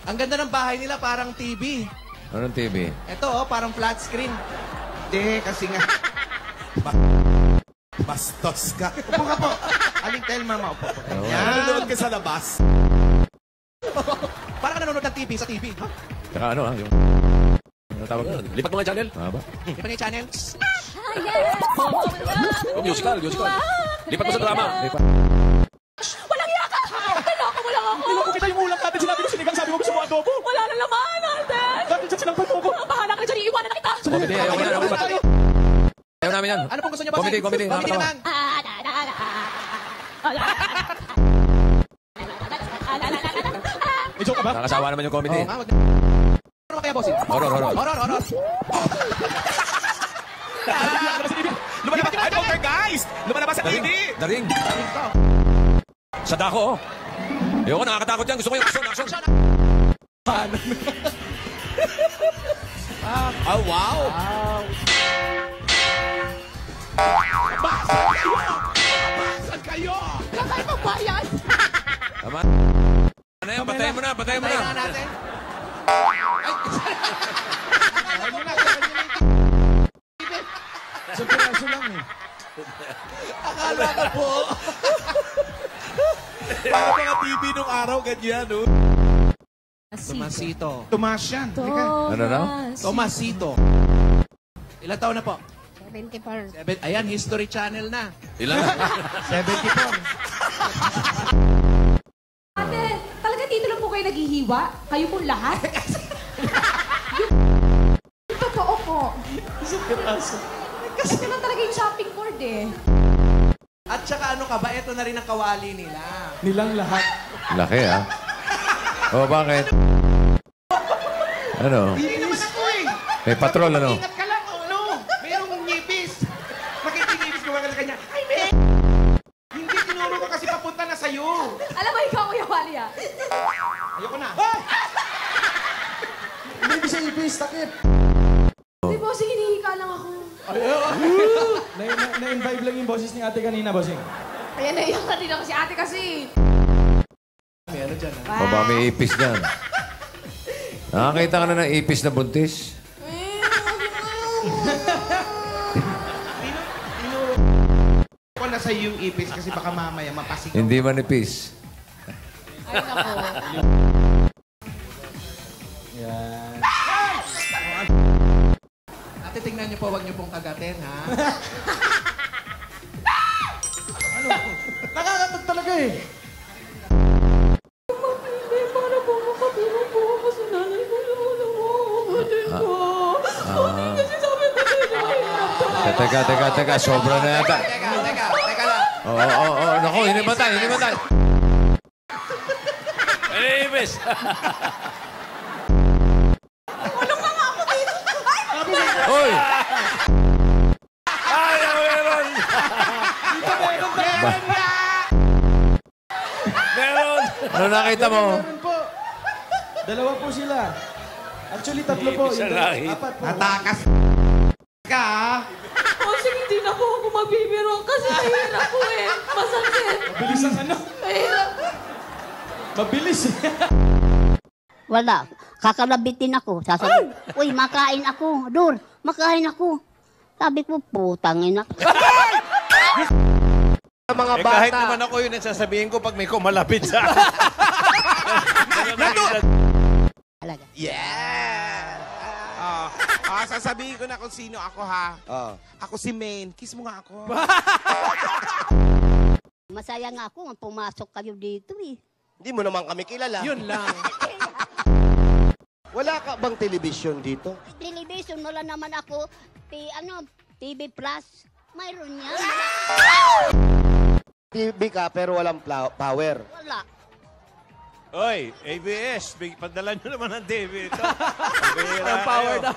Ang ganda ng bahay nila, parang TV. Anong TV? Ito, parang flat screen. Hindi, kasi nga. Bastos ka. Upo ka po. Aling tell mama, upo po. Yan. Nanonood ka sa labas. Parang ka nanonood ng TV sa TV. Huh? Tsaka ano yung... Ano tawag na? Lipat mo nga channel. Ba? Lipat nga yung channel. Oh, musical. Lipat mo sa drama. Lipat. Walang iya ka! Niloko mo lang ako! Niloko kita yung ulam natin. Sinabi ko sinigang, sabi mo gusto mo adobo. Wala na laman, Alden! Bakit siya sinangpan mo ko? Bahala ka na dyan, iiwanan na kita! Comedy, ayaw namin yan. Ano pong gusto niyo, boss? Comedy. Comedy naman. May joke ka ba? Nakasawa naman yung comedy. Ano naman kaya, boss? Horror. Horror. Lumalabas ka na, poltergeist! Lumalabas sa TV! Daring. Sa dako, oh. Ayoko, nakakatakot yan. Gusto ko yung action. Oh, wow. Saan kayo? Kakay magbayad! Tama. Ano yan? Patayin mo na. Tayo na natin. Sa piraso lang eh. Akala ko po. Para mga TV nung araw, ganyan, no? Tomasito. Tumas yan. Halika. Ano na? Tomasito. Ilan taon na po? 74. Ayan, History Channel na. Ilan? 74. Ate, talaga dito lang po kayo naghihiwa? Kayo po lahat? yung totoo po. Isang piraso. Kasi naman talaga yung shopping board eh. At saka ano ka ba, ito na rin ang kawali nila. Nilang lahat. Laki, ah. Oh, bakit? Ano? Hindi naman ako eh. May patrol, ano? Ingat ka lang, ano? Mayroong ngipis. Makita yung ngipis ko ka kanya. Ay, men! Hindi, tinuro ko kasi papunta na sa'yo. Alam mo ikaw, Kuya Wally ah. Ayoko na. Ay! Hindi siya ngipis, takip. Di ba, sige, hinihika lang ako. Na-invite lang yung boses ni ate kanina, bossing. Kaya naiyak na din ako si ate kasi. Meron dyan, ha? Baba may ipis dyan. Nakakita ka na ng ipis na buntis? Tinuro ko na sa'yo yung ipis kasi baka mamaya mapasigaw. Hindi manipis. Ay, nako. Yan. Ate, tingnan niyo po, huwag niyo pong kagatin, ha? Nakakatot talaga eh. Mapili, para po makatulong po ako sa nanay ko na kapatid ko. Kasi sabi ko na Teka. Sobra na yata. Teka lang. Oo. Naku, hinimatay. Ipis! Hoy! Ay, meron! Meron! Ano nakita mo? Meron po. Dalawa po sila. Actually, tatlo po. Yung apat po. Natakas ka, ha? Oh, sige, hindi na po ako magbibiro kasi mahirap po eh. Masakit. Mabilis ang ano? Mahirap. Mabilis. Wala. Kakalabitin ako. Sasabihin, uy, makain ako. Dur, makain ako. Sabi ko, putangin ako. Mga bata. Kahit naman ako yun, sasabihin ko pag may kumalapit sa Talaga. Yeah! Sasabihin ko na kung sino ako, ha? Ako si Maine. Kiss mo nga ako. Masaya nga ako ang pumasok kayo dito eh. Hindi mo naman kami kilala. Yun lang. Wala ka bang television dito? Television, wala naman ako. TV Plus. Mayroon yan. TV ka pero walang power. Wala. Oy, ABS, padala nyo naman ng TV ito. Ang power na.